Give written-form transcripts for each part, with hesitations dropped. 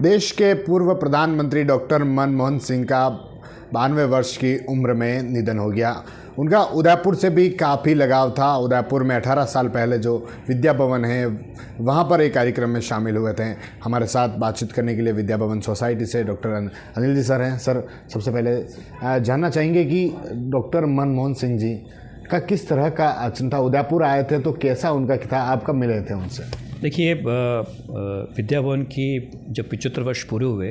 देश के पूर्व प्रधानमंत्री डॉक्टर मनमोहन सिंह का 92 वर्ष की उम्र में निधन हो गया। उनका उदयपुर से भी काफ़ी लगाव था। उदयपुर में 18 साल पहले जो विद्या भवन है वहाँ पर एक कार्यक्रम में शामिल हुए थे। हमारे साथ बातचीत करने के लिए विद्या भवन सोसाइटी से डॉक्टर अनिल जी सर हैं। सर, सबसे पहले जानना चाहेंगे कि डॉक्टर मनमोहन सिंह जी का किस तरह का अचन था? उदयपुर आए थे तो कैसा उनका था? आप कब मिले थे उनसे? देखिए, विद्या भवन की जब 75 वर्ष पूरे हुए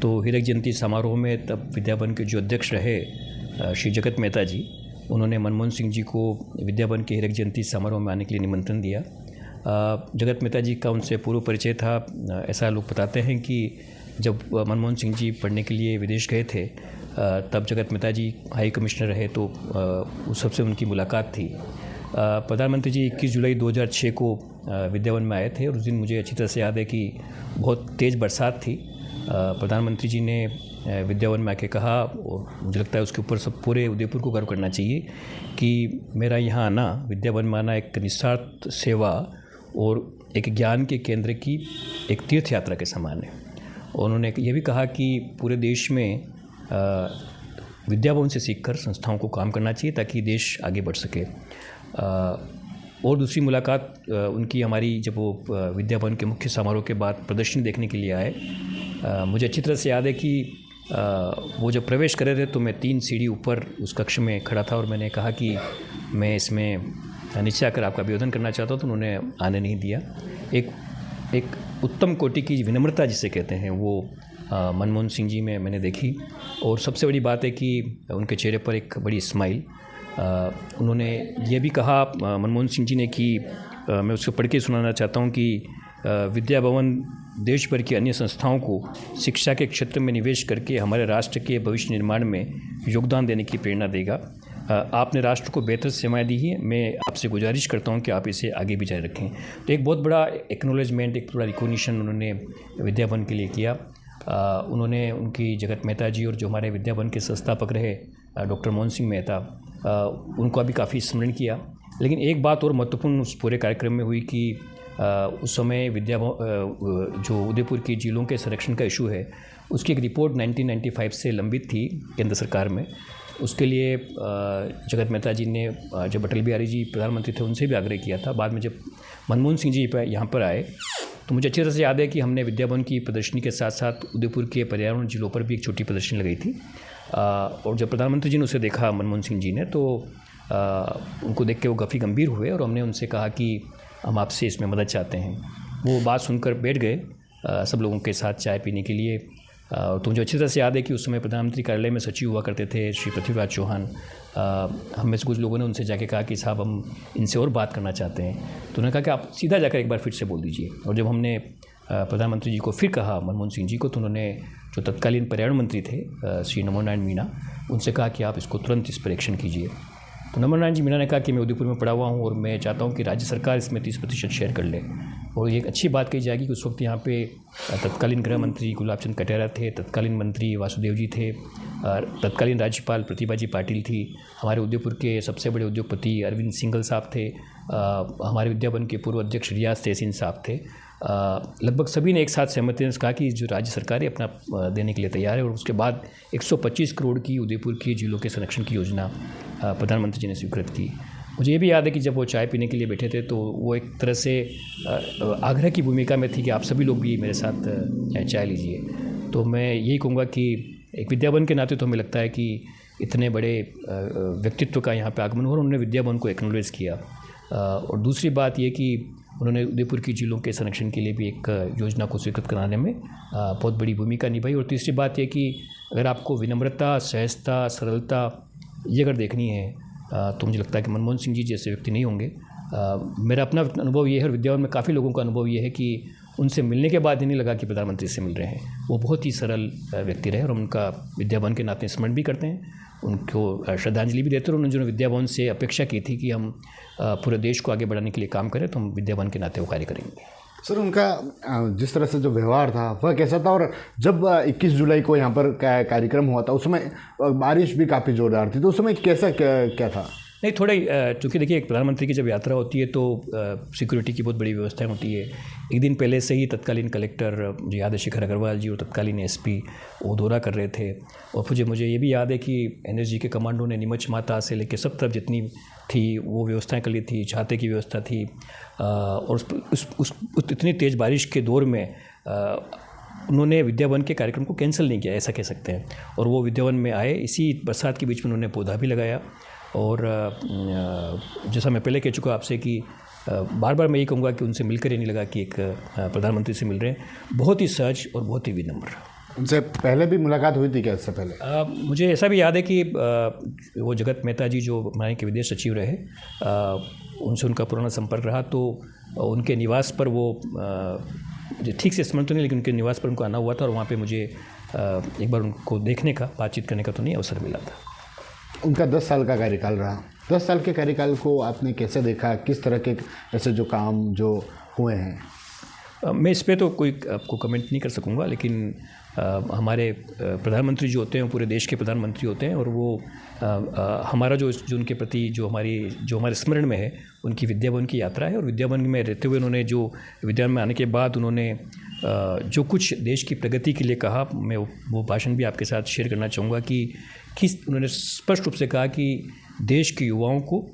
तो हीरक जयंती समारोह में तब विद्या भवन के जो अध्यक्ष रहे श्री जगत मेहता जी, उन्होंने मनमोहन सिंह जी को विद्या भवन के हीरक जयंती समारोह में आने के लिए निमंत्रण दिया। जगत मेहता जी का उनसे पूर्व परिचय था। ऐसा लोग बताते हैं कि जब मनमोहन सिंह जी पढ़ने के लिए विदेश गए थे तब जगत मेहता जी हाई कमिश्नर रहे तो उस सबसे उनकी मुलाकात थी। प्रधानमंत्री जी 21 जुलाई 2006 को विद्या भवन में आए थे और उस दिन मुझे अच्छी तरह से याद है कि बहुत तेज़ बरसात थी। प्रधानमंत्री जी ने विद्या भवन में आके कहा, और मुझे लगता है उसके ऊपर सब पूरे उदयपुर को गर्व करना चाहिए कि मेरा यहाँ आना, विद्या भवन में आना एक निस्वार्थ सेवा और एक ज्ञान के केंद्र की एक तीर्थ यात्रा के समान है। और उन्होंने ये भी कहा कि पूरे देश में विद्या भवन से सीखकर संस्थाओं को काम करना चाहिए ताकि देश आगे बढ़ सके। और दूसरी मुलाकात उनकी हमारी जब वो विद्या भवन के मुख्य समारोह के बाद प्रदर्शनी देखने के लिए आए। मुझे अच्छी तरह से याद है कि वो जब प्रवेश कर रहे थे तो मैं 3 सीढ़ी ऊपर उस कक्ष में खड़ा था और मैंने कहा कि मैं इसमें नीचे आकर आपका अभिवादन करना चाहता हूँ, तो उन्होंने आने नहीं दिया। एक उत्तम कोटि की विनम्रता जिसे कहते हैं वो मनमोहन सिंह जी में मैंने देखी। और सबसे बड़ी बात है कि उनके चेहरे पर एक बड़ी स्माइल। उन्होंने ये भी कहा मनमोहन सिंह जी ने कि मैं उसको पढ़ के सुनाना चाहता हूँ कि विद्या भवन देश भर की अन्य संस्थाओं को शिक्षा के क्षेत्र में निवेश करके हमारे राष्ट्र के भविष्य निर्माण में योगदान देने की प्रेरणा देगा। आपने राष्ट्र को बेहतर सेवाएं दी हैं, मैं आपसे गुजारिश करता हूं कि आप इसे आगे भी जारी रखें। तो एक बहुत बड़ा एक्नॉलेजमेंट, एक बड़ा रिकॉग्निशन उन्होंने विद्या भवन के लिए किया। उन्होंने उनकी जगत मेहता जी और जो हमारे विद्या भवन के संस्थापक रहे डॉक्टर मोहन सिंह मेहता, उनको अभी काफ़ी स्मरण किया। लेकिन एक बात और महत्वपूर्ण उस पूरे कार्यक्रम में हुई कि उस समय जो उदयपुर की झीलों के संरक्षण का इशू है उसकी एक रिपोर्ट 1995 से लंबित थी केंद्र सरकार में। उसके लिए जगत मेहता जी ने, जब अटल बिहारी जी प्रधानमंत्री थे, उनसे भी आग्रह किया था। बाद में जब मनमोहन सिंह जी यहाँ पर आए तो मुझे अच्छी तरह से याद है कि हमने विद्या भवन की प्रदर्शनी के साथ साथ उदयपुर के पर्यावरण जिलों पर भी एक छोटी प्रदर्शनी लगाई थी। और जब प्रधानमंत्री जी ने उसे देखा, मनमोहन सिंह जी ने, तो उनको देख के वो काफ़ी गंभीर हुए और हमने उनसे कहा कि हम आपसे इसमें मदद चाहते हैं। वो बात सुनकर बैठ गए सब लोगों के साथ चाय पीने के लिए। तो मुझे अच्छी तरह से याद है कि उस समय प्रधानमंत्री कार्यालय में सचिव हुआ करते थे श्री पृथ्वीराज चौहान। हम में से कुछ लोगों ने उनसे जाके कहा कि साहब हम इनसे और बात करना चाहते हैं। तो उन्होंने कहा कि आप सीधा जाकर एक बार फिर से बोल दीजिए। और जब हमने प्रधानमंत्री जी को फिर कहा, मनमोहन सिंह जी को, तो उन्होंने जो तत्कालीन पर्यावरण मंत्री थे श्री नमो नारायण मीणा, उनसे कहा कि आप इसको तुरंत इस पर एक्शन कीजिए। तो नमो नारायण जी मीणा ने कहा कि मैं उदयपुर में पढ़ा हुआ हूँ और मैं चाहता हूँ कि राज्य सरकार इसमें 30% शेयर कर ले। और ये एक अच्छी बात कही जाएगी कि उस वक्त यहाँ पे तत्कालीन गृह मंत्री गुलाब चंद कटारिया थे, तत्कालीन मंत्री वासुदेव जी थे, तत्कालीन राज्यपाल प्रतिभा जी पाटिल थी, हमारे उदयपुर के सबसे बड़े उद्योगपति अरविंद सिंघल साहब थे, हमारे विद्या भवन के पूर्व अध्यक्ष रियाज तहसीन साहब थे। लगभग सभी ने एक साथ सहमति से कहा कि जो राज्य सरकार है अपना देने के लिए तैयार है। और उसके बाद 125 करोड़ की उदयपुर की झीलों के संरक्षण की योजना प्रधानमंत्री जी ने स्वीकृत की। मुझे ये भी याद है कि जब वो चाय पीने के लिए बैठे थे तो वो एक तरह से आग्रह की भूमिका में थी कि आप सभी लोग भी मेरे साथ चाय लीजिए। तो मैं यही कहूँगा कि एक विद्या भवन के नाते तो हमें लगता है कि इतने बड़े व्यक्तित्व का यहाँ पे आगमन हुआ और उन्होंने विद्या भवन को एक्नॉलेज किया। और दूसरी बात ये कि उन्होंने उदयपुर की झीलों के संरक्षण के लिए भी एक योजना को स्वीकृत कराने में बहुत बड़ी भूमिका निभाई। और तीसरी बात ये कि अगर आपको विनम्रता, सहजता, सरलता ये अगर देखनी है तो मुझे लगता है कि मनमोहन सिंह जी जैसे व्यक्ति नहीं होंगे। मेरा अपना अनुभव ये है और विद्या भवन में काफ़ी लोगों का अनुभव ये है कि उनसे मिलने के बाद ही नहीं लगा कि प्रधानमंत्री से मिल रहे हैं। वो बहुत ही सरल व्यक्ति रहे और हम उनका विद्या भवन के नाते स्मरण भी करते हैं, उनको श्रद्धांजलि भी देते हैं। और उन्होंने विद्या भवन से अपेक्षा की थी कि हम पूरे देश को आगे बढ़ाने के लिए काम करें, तो हम विद्या भवन के नाते वो कार्य करेंगे। सर, उनका जिस तरह से जो व्यवहार था वह कैसा था? और जब 21 जुलाई को यहाँ पर कार्यक्रम हुआ था उस समय बारिश भी काफ़ी ज़ोरदार थी, तो उस समय कैसा क्या था? नहीं, थोड़ा चूँकि देखिए एक प्रधानमंत्री की जब यात्रा होती है तो सिक्योरिटी की बहुत बड़ी व्यवस्थाएं होती है। एक दिन पहले से ही तत्कालीन कलेक्टर मुझे याद है शिखर अग्रवाल जी और तत्कालीन एसपी वो दौरा कर रहे थे। और मुझे ये भी याद है कि एनएसजी के कमांडो ने नीमच माता से लेकर सब तरफ जितनी थी वो व्यवस्थाएं कर ली थी, छाते की व्यवस्था थी। और उस इतनी तेज़ बारिश के दौर में उन्होंने विद्या भवन के कार्यक्रम को कैंसिल नहीं किया, ऐसा कह सकते हैं। और वो विद्या भवन में आए, इसी बरसात के बीच में उन्होंने पौधा भी लगाया। और जैसा मैं पहले कह चुका आपसे कि बार बार मैं ये कहूँगा कि उनसे मिलकर ये नहीं लगा कि एक प्रधानमंत्री से मिल रहे हैं। बहुत ही सहज और बहुत ही विनम्र। उनसे पहले भी मुलाकात हुई थी क्या इससे पहले? मुझे ऐसा भी याद है कि वो जगत मेहता जी जो हमारे के विदेश सचिव रहे, उनसे उनका पुराना संपर्क रहा। तो उनके निवास पर वो मुझे ठीक से स्मरण तो नहीं, लेकिन उनके निवास पर उनको आना हुआ था और वहाँ पे मुझे एक बार उनको देखने का, बातचीत करने का तो नहीं अवसर मिला था। उनका 10 साल का कार्यकाल रहा। 10 साल के कार्यकाल को आपने कैसे देखा? किस तरह के ऐसे जो काम जो हुए हैं? मैं इस पे तो कोई आपको कमेंट नहीं कर सकूँगा, लेकिन हमारे प्रधानमंत्री जो होते हैं वो पूरे देश के प्रधानमंत्री होते हैं। और वो हमारा जो उनके प्रति जो हमारे स्मरण में है उनकी विद्या भवन की यात्रा है। और विद्या भवन में रहते हुए उन्होंने जो विद्या भवन में आने के बाद उन्होंने जो कुछ देश की प्रगति के लिए कहा, मैं वो भाषण भी आपके साथ शेयर करना चाहूँगा कि उन्होंने स्पष्ट रूप से कहा कि देश के युवाओं को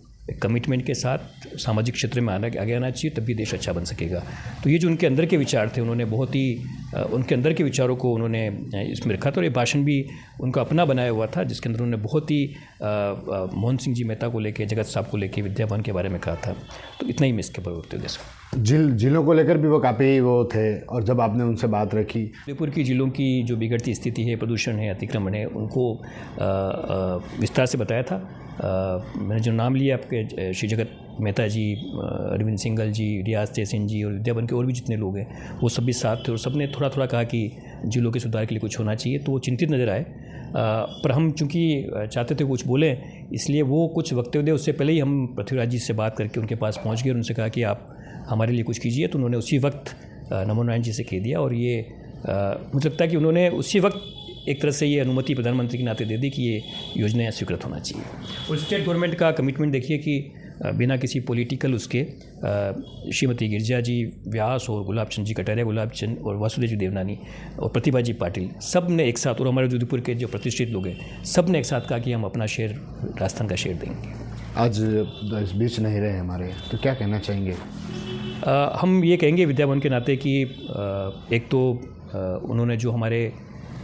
कमिटमेंट के साथ सामाजिक क्षेत्र में आगे आना चाहिए, तभी देश अच्छा बन सकेगा। तो ये जो उनके अंदर के विचार थे, उन्होंने बहुत ही उनके अंदर के विचारों को उन्होंने इसमें रखा था। और ये भाषण भी उनका अपना बनाया हुआ था, जिसके अंदर उन्होंने बहुत ही मोहन सिंह जी मेहता को लेके, जगत साहब को लेके, विद्या भवन के बारे में कहा था। तो इतना ही मैं इसके ऊपर बोलते देश जिलों को लेकर भी वो काफ़ी वो थे। और जब आपने उनसे बात रखी, उदयपुर की जिलों की जो बिगड़ती स्थिति है, प्रदूषण है, अतिक्रमण है, उनको विस्तार से बताया था। मैंने जो नाम लिए आपके श्री जगत मेहता जी, अरविंद सिंघल जी, रियाज तेसिन जी और विद्या भवन के और भी जितने लोग हैं वो सभी साथ थे। और सब ने थोड़ा थोड़ा कहा कि जिलों के सुधार के लिए कुछ होना चाहिए। तो वो चिंतित नज़र आए। पर हम चूँकि चाहते थे कुछ बोलें, इसलिए वो कुछ वक्तव्य दे उससे पहले ही हम पृथ्वीराज जी से बात करके उनके पास पहुँच गए और उनसे कहा कि आप हमारे लिए कुछ कीजिए। तो उन्होंने उसी वक्त नमो नारायण जी से कह दिया। और ये मुझे लगता है कि उन्होंने उसी वक्त एक तरह से ये अनुमति प्रधानमंत्री के नाते दे दी कि ये योजनाएं स्वीकृत होना चाहिए। और स्टेट गवर्नमेंट का कमिटमेंट देखिए कि बिना किसी पॉलिटिकल उसके श्रीमती गिरिजा जी व्यास और गुलाब चंद जी कटारिया, गुलाब चंद और वासुदेव जी देवनानी और प्रतिभा जी पाटिल, सब ने एक साथ, और हमारे उदयपुर के जो प्रतिष्ठित लोग हैं, सब ने एक साथ कहा कि हम अपना शेयर, राजस्थान का शेयर देंगे। आज इस बीच नहीं रहे हमारे, तो क्या कहना चाहेंगे? हम ये कहेंगे विद्या भवन के नाते कि एक तो उन्होंने जो हमारे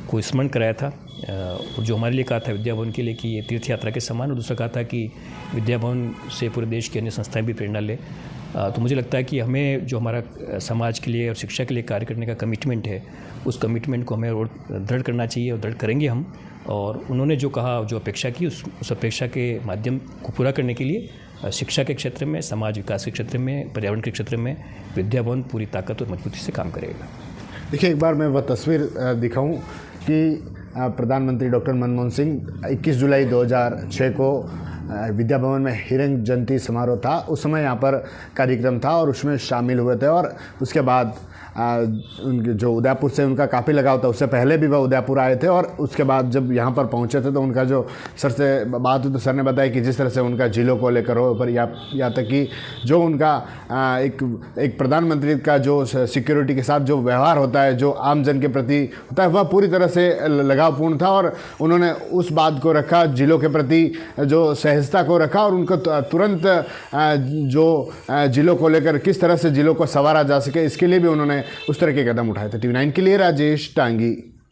को स्मरण कराया था और जो हमारे लिए कहा था विद्या भवन के लिए कि ये तीर्थ यात्रा के समान, और दूसरा कहा था कि विद्या भवन से पूरे देश की अन्य संस्थाएं भी प्रेरणा ले। तो मुझे लगता है कि हमें जो हमारा समाज के लिए और शिक्षा के लिए कार्य करने का कमिटमेंट है, उस कमिटमेंट को हमें और दृढ़ करना चाहिए और दृढ़ करेंगे हम। और उन्होंने जो कहा, जो अपेक्षा की, उस अपेक्षा के माध्यम को पूरा करने के लिए शिक्षा के क्षेत्र में, समाज विकास के क्षेत्र में, पर्यावरण के क्षेत्र में विद्या भवन पूरी ताकत और मजबूती से काम करेगा। देखिए, एक बार मैं वह तस्वीर दिखाऊं कि प्रधानमंत्री डॉक्टर मनमोहन सिंह 21 जुलाई 2006 को विद्या भवन में हीरक जयंती समारोह था, उस समय यहाँ पर कार्यक्रम था और उसमें शामिल हुए थे। और उसके बाद उनके जो उदयपुर से उनका काफ़ी लगाव था, उससे पहले भी वह उदयपुर आए थे। और उसके बाद जब यहाँ पर पहुँचे थे तो उनका जो सर से बात हुई तो सर ने बताया कि जिस तरह से उनका जिलों को लेकर हो, पर यहाँ तक कि जो उनका एक प्रधानमंत्री का जो सिक्योरिटी के साथ जो व्यवहार होता है, जो आम जन के प्रति होता है, वह पूरी तरह से लगावपूर्ण था। और उन्होंने उस बात को रखा, जिलों के प्रति जो सहजता को रखा, और उनको तुरंत जो जिलों को लेकर किस तरह से जिलों को संवारा जा सके, इसके लिए भी उन्होंने उस तरह के कदम उठाए थे। TV9 के लिए राजेश टांगी।